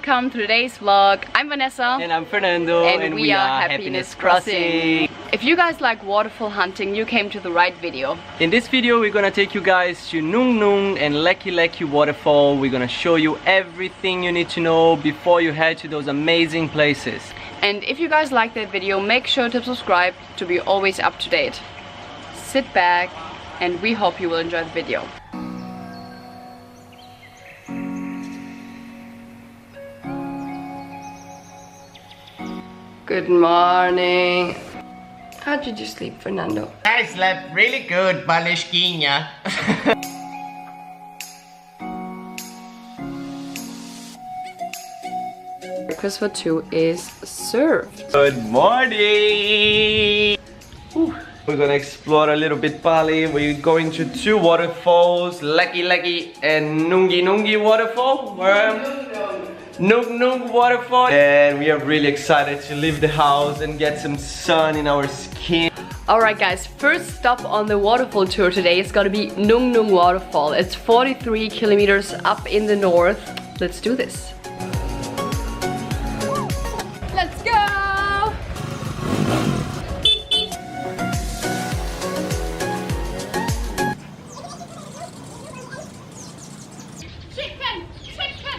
welcome to today's vlog. I'm Vanessa. And I'm Fernando. And we are Happiness Crossing. If you guys like waterfall hunting, you came to the right video. In this video, we're gonna take you guys to Nung Nung and Leke Leke Waterfall. We're gonna show you everything you need to know before you head to those amazing places. And if you guys like that video, make sure to subscribe to be always up to date. Sit back and we hope you will enjoy the video. Good morning. How did you sleep, Fernando? I slept really good, Baleshkinha. Breakfast for two is served. Good morning! Whew. We're gonna explore a little bit Bali. We're going to two waterfalls, Leke Leke and Nung Nung Waterfall. Nung Nung Waterfall. And we are really excited to leave the house and get some sun in our skin. Alright guys, first stop on the waterfall tour today is gonna be Nung Nung Waterfall. It's 43 kilometers up in the north. Let's do this. Let's go! Chicken! Chicken!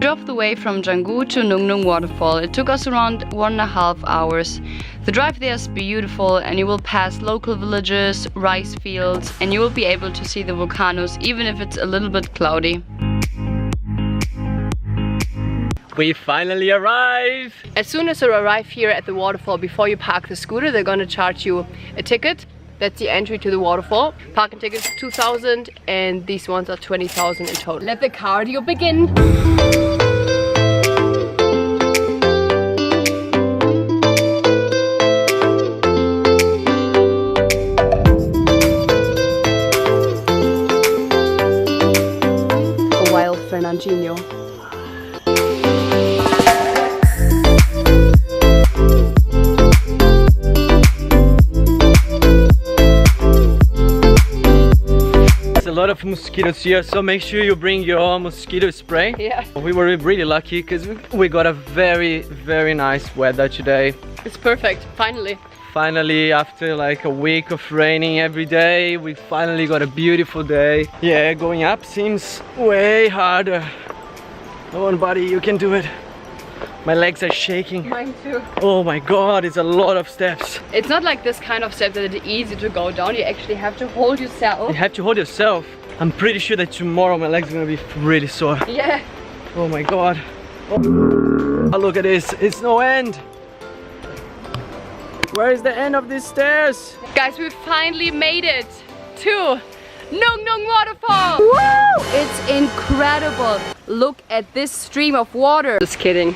Drove the way from Canggu to Nung Nung Waterfall. It took us around 1.5 hours. The drive there is beautiful and you will pass local villages, rice fields, and you will be able to see the volcanoes even if it's a little bit cloudy. We finally arrived! As soon as you arrive here at the waterfall, before you park the scooter, they're gonna charge you a ticket. That's the entry to the waterfall. Parking tickets 2,000 and these ones are 20,000 in total. Let the cardio begin! A wild Fernandinho. A lot of mosquitoes here, so make sure you bring your mosquito spray. Yeah. We were really lucky because we got a very nice weather today. It's perfect, finally. Finally, after like a week of raining every day, we finally got a beautiful day. Yeah, going up seems way harder. Come on, buddy, you can do it. My legs are shaking. Mine too. Oh my god, it's a lot of steps. It's not like this kind of step that it's easy to go down. You actually have to hold yourself. You have to hold yourself. I'm pretty sure that tomorrow my legs are gonna be really sore. Yeah. Oh my god. Oh, look at this. It's no end. Where is the end of these stairs? Guys, we finally made it to Nung Nung Waterfall! Woo! It's incredible. Look at this stream of water. Just kidding.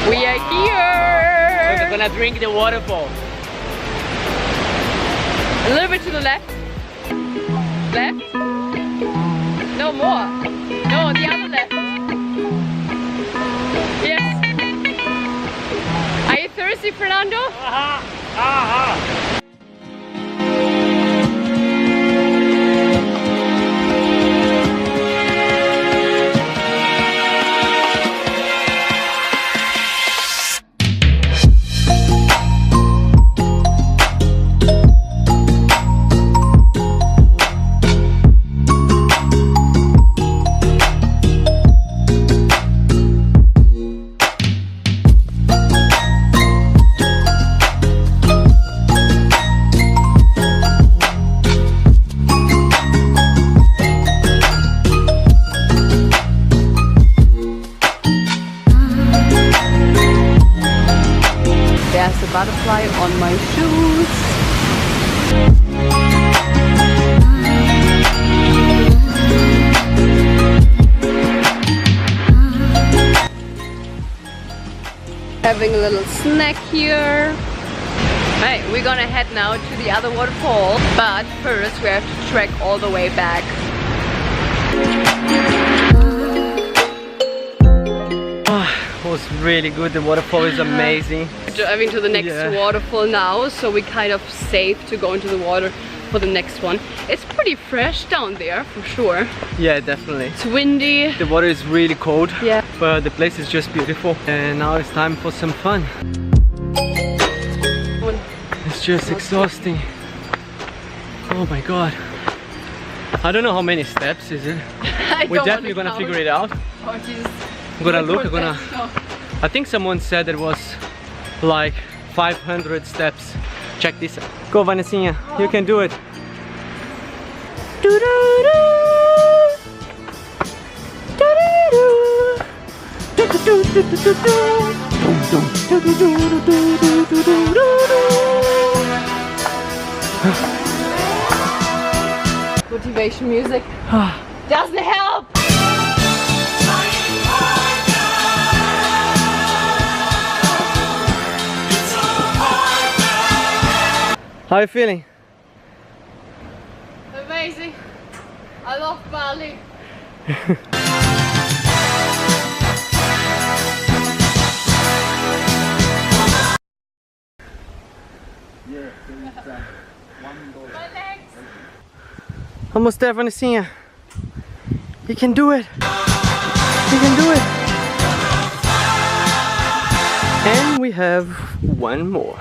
We are here! We're gonna drink the waterfall. A little bit to the left. Left. No more. No, the other left. Yes. Are you thirsty, Fernando? Butterfly on my shoes. having a little snack here. Hey, we're gonna head now to the other waterfall, but first we have to trek all the way back. It was really good. The waterfall is amazing. Driving to the next waterfall now, so we kind of safe to go into the water for the next one. It's pretty fresh down there for sure. Yeah, definitely. It's windy. The water is really cold. Yeah. But the place is just beautiful. And now it's time for some fun. It's just exhausting. Oh my god. I don't know how many steps is it. We're definitely gonna figure it out. Oh Jesus. I'm gonna look, I think someone said it was like 500 steps. Check this out. Go Vanessa, you can do it. Motivation music doesn't help. How are you feeling? Amazing. I love Bali. My legs. Almost there, Vanessa. You can do it. You can do it. And we have one more.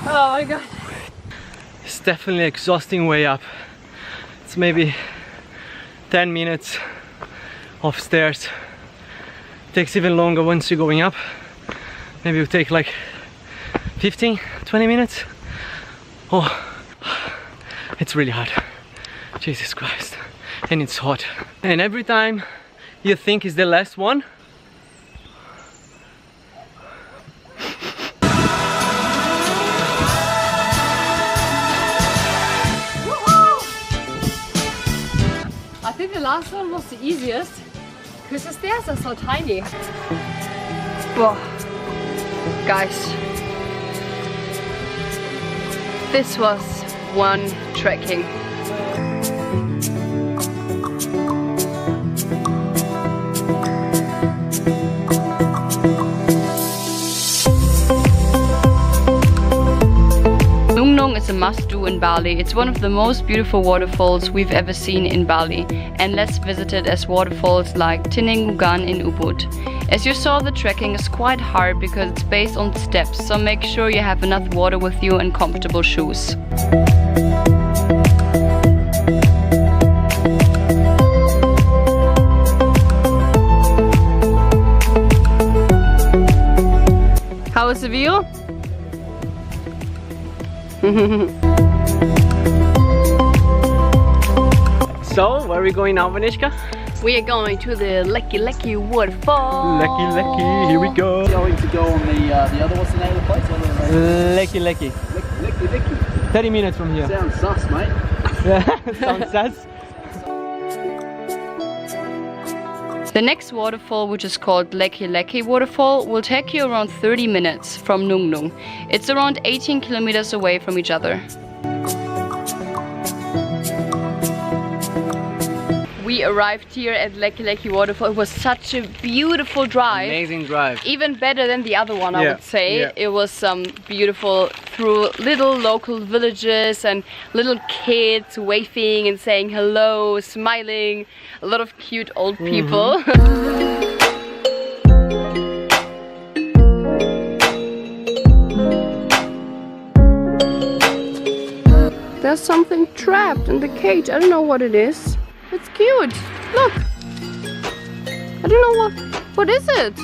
Oh my god. It's definitely an exhausting way up. It's maybe 10 minutes of stairs. Takes even longer once you're going up. Maybe it'll take like 15, 20 minutes. Oh, it's really hard. Jesus Christ. And it's hot. And every time you think it's the last one, I think the last one was the easiest because the stairs are so tiny. Whoa. Guys, this was one trekking. Nung Nung is a must-do in Bali. It's one of the most beautiful waterfalls we've ever seen in Bali, and less visited as waterfalls like Tinengugan in Ubud. As you saw, the trekking is quite hard because it's based on steps, so make sure you have enough water with you and comfortable shoes. How is the view? so where are we going now, Vanessa? We are going to the Leke Leke Waterfall. Leke Leke, here we go. Going to go on the other, what's the name of the place? Leke Leke. Leke Leke. 30 minutes from here. Sounds sus, mate. Yeah, sounds sus. The next waterfall, which is called Leke Leke Waterfall, will take you around 30 minutes from Nung Nung. It's around 18 kilometers away from each other. We arrived here at Leke Leke Waterfall. It was such a beautiful drive. Amazing drive. Even better than the other one, I would say. Yeah. It was beautiful through little local villages and little kids waving and saying hello, smiling. A lot of cute old people. There's something trapped in the cage. I don't know what it is. It's cute. Look. I don't know what is it?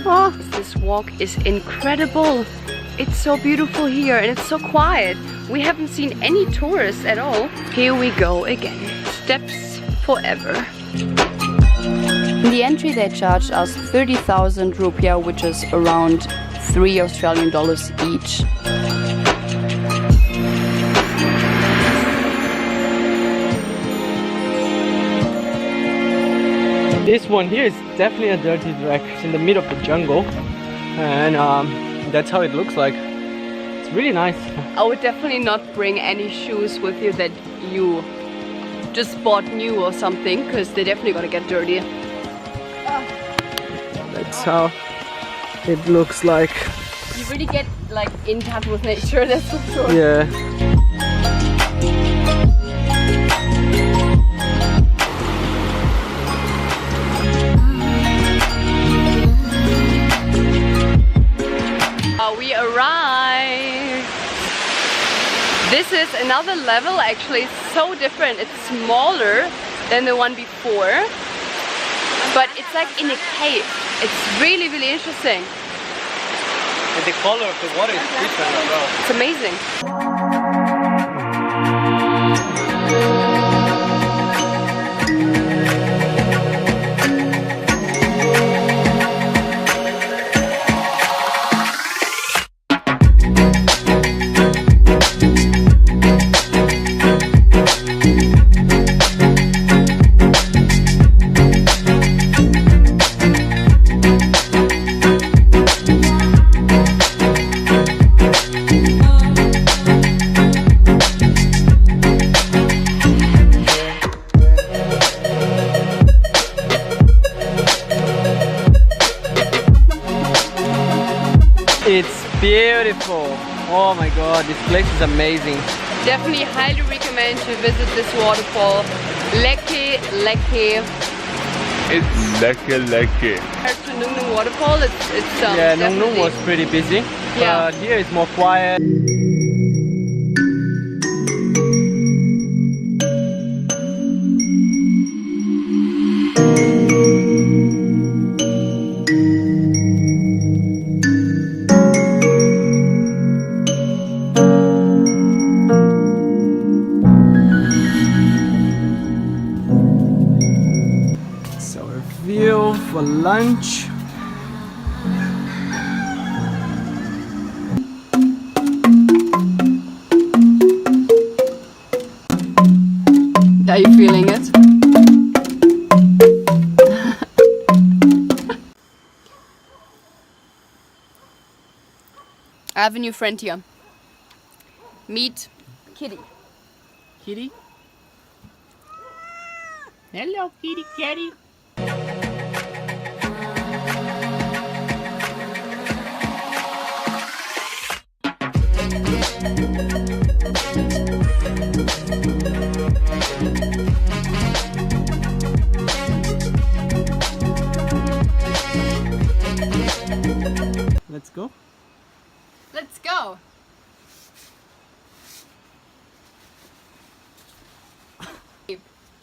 Oh, this walk is incredible. It's so beautiful here and it's so quiet. We haven't seen any tourists at all. Here we go again. Steps forever. In the entry they charged us 30,000 rupiah, which is around $3 Australian each. This one here is definitely a dirty track. It's in the middle of the jungle, and that's how it looks like. It's really nice. I would definitely not bring any shoes with you that you just bought new or something, because they're definitely gonna get dirty. That's how it looks like. You really get like in touch with nature, that's for sure. Yeah. We arrived. This is another level, actually. It's so different. It's smaller than the one before, but it's like in a cave. It's really, really interesting. And the color of the water is different as well. It's amazing. It's beautiful. Oh my god, this place is amazing. Definitely highly recommend to visit this waterfall. Leke Leke. It's Leke Leke. Compared to Nung Nung Waterfall, it's Yeah, Nung Nung definitely- was pretty busy. Yeah. But here it's more quiet. So a view for lunch. Are you feeling it? I have a new friend here. Meet Kitty. Kitty? Hello, kitty, kitty. Let's go. Let's go.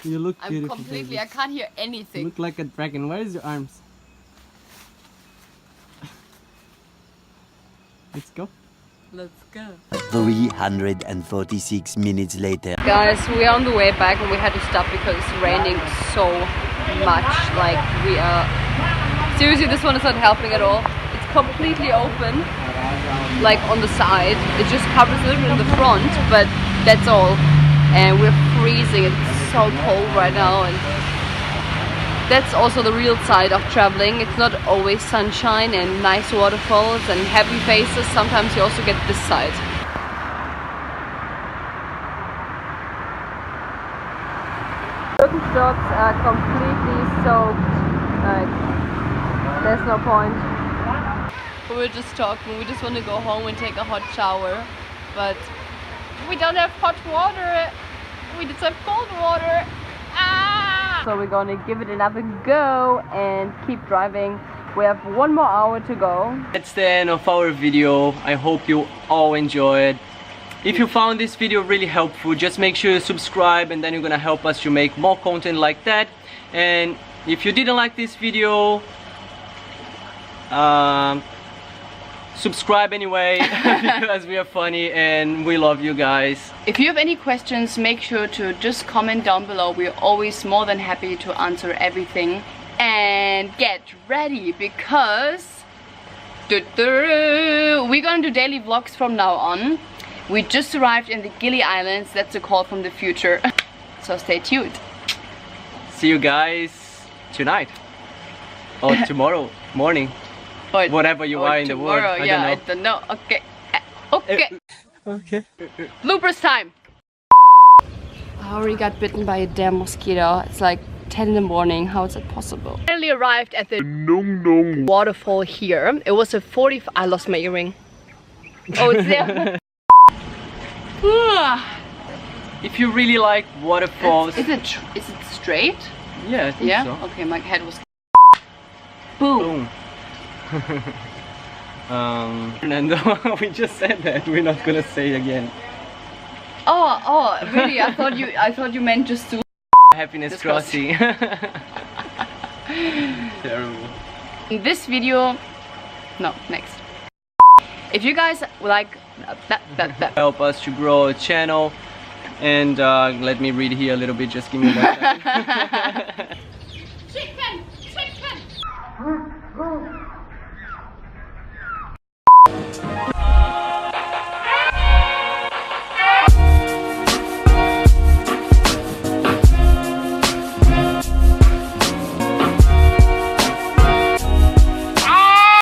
You look I'm beautiful. completely, baby. I can't hear You anything. look like a dragon. Where is your arms? Let's go. Let's go. 346 minutes later. Guys, we are on the way back and we had to stop because it's raining so much. Like, we are... Seriously, this one is not helping at all. It's completely open, like on the side. It just covers a little bit in the front, but that's all. And we're freezing. It's so cold right now. And that's also the real side of traveling. It's not always sunshine and nice waterfalls and happy faces. Sometimes you also get this side. Birkenstocks are completely soaked. Like, there's no point. We were just talking. We just want to go home and take a hot shower, but we don't have hot water. We just have cold water. Ah! So we're gonna give it another go and keep driving. We have 1 more hour to go. That's the end of our video. I hope you all enjoyed. If you found this video really helpful, just make sure you subscribe, and then you're gonna help us to make more content like that. And if you didn't like this video, subscribe anyway, because we are funny and we love you guys. If you have any questions, make sure to just comment down below. We're always more than happy to answer everything. And get ready, because we're gonna do daily vlogs from now on. We just arrived in the Gili Islands. That's a call from the future. So stay tuned. See you guys tonight or tomorrow morning, Or, whatever you are in the world. tomorrow, yeah, I don't know. Okay. Okay. Okay. Bloopers time. I already got bitten by a damn mosquito. It's like 10 in the morning. How is it possible? Finally arrived at the Nung Nung waterfall here. It was a 40. I lost my earring. Oh, it's there. If you really like waterfalls, Is it straight? yeah, I think Yeah. so. Okay, my head was. Boom. Boom. Fernando, we just said that. We're not gonna say it again. Oh, really? I thought you meant just to. Happiness crossing. Terrible. In this video, no, next. If you guys like that. Help us to grow a channel, and let me read here a little bit. Just give me one second.